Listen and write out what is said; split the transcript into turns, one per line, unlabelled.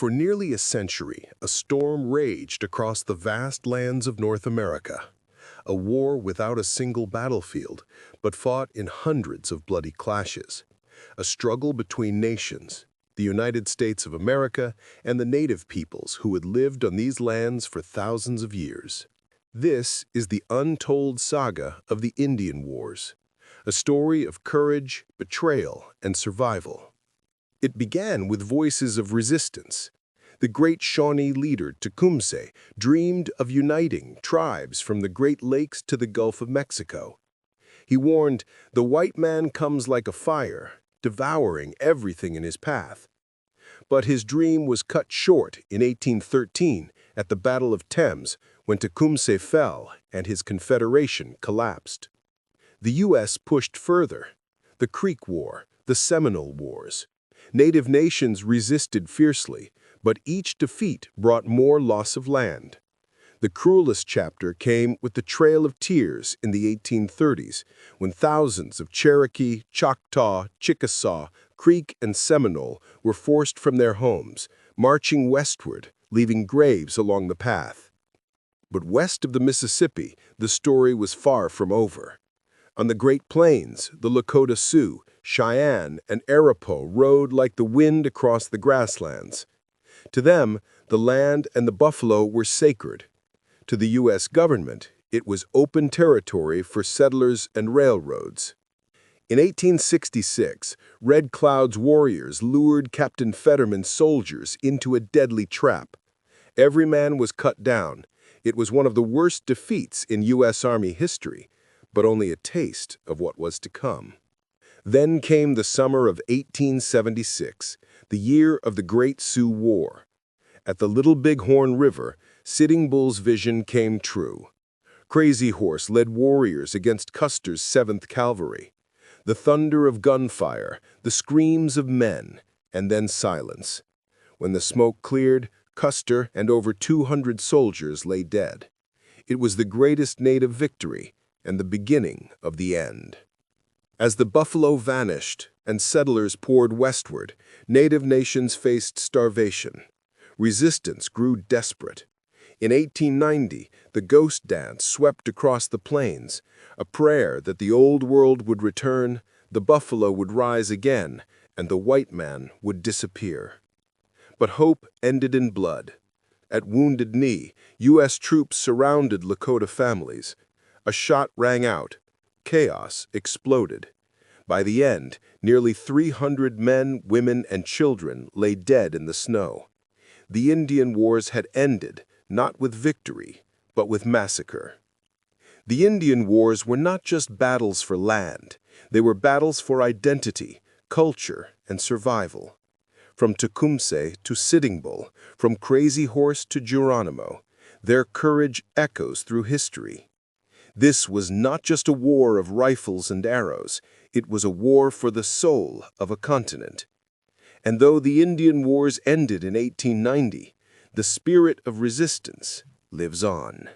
For nearly a century, a storm raged across the vast lands of North America. A war without a single battlefield, but fought in hundreds of bloody clashes. A struggle between nations, the United States of America and the native peoples who had lived on these lands for thousands of years. This is the untold saga of the Indian Wars, a story of courage, betrayal, and survival. It began with voices of resistance. The great Shawnee leader Tecumseh dreamed of uniting tribes from the Great Lakes to the Gulf of Mexico. He warned, "The white man comes like a fire, devouring everything in his path." But his dream was cut short in 1813 at the Battle of Thames, when Tecumseh fell and his confederation collapsed. The U.S. pushed further. The Creek War, the Seminole Wars. Native nations resisted fiercely, but each defeat brought more loss of land. The cruelest chapter came with the Trail of Tears in the 1830s, when thousands of Cherokee, Choctaw, Chickasaw, Creek, and Seminole were forced from their homes, marching westward, leaving graves along the path. But west of the Mississippi, the story was far from over. On the Great Plains, the Lakota Sioux, Cheyenne, and Arapaho rode like the wind across the grasslands. To them, the land and the buffalo were sacred. To the U.S. government, it was open territory for settlers and railroads. In 1866, Red Cloud's warriors lured Captain Fetterman's soldiers into a deadly trap. Every man was cut down. It was one of the worst defeats in U.S. Army history, but only a taste of what was to come. Then came the summer of 1876, the year of the Great Sioux War. At the Little Bighorn River, Sitting Bull's vision came true. Crazy Horse led warriors against Custer's 7th Cavalry. The thunder of gunfire, the screams of men, and then silence. When the smoke cleared, Custer and over 200 soldiers lay dead. It was the greatest native victory and the beginning of the end. As the buffalo vanished and settlers poured westward, native nations faced starvation. Resistance grew desperate. In 1890, the ghost dance swept across the plains, a prayer that the old world would return, the buffalo would rise again, and the white man would disappear. But hope ended in blood. At Wounded Knee, U.S. troops surrounded Lakota families. A shot rang out. Chaos exploded. By the end, nearly 300 men, women, and children lay dead in the snow. The Indian Wars had ended, not with victory, but with massacre. The Indian Wars were not just battles for land. They were battles for identity, culture, and survival. From Tecumseh to Sitting Bull, from Crazy Horse to Geronimo, their courage echoes through history. This was not just a war of rifles and arrows, it was a war for the soul of a continent. And though the Indian Wars ended in 1890, the spirit of resistance lives on.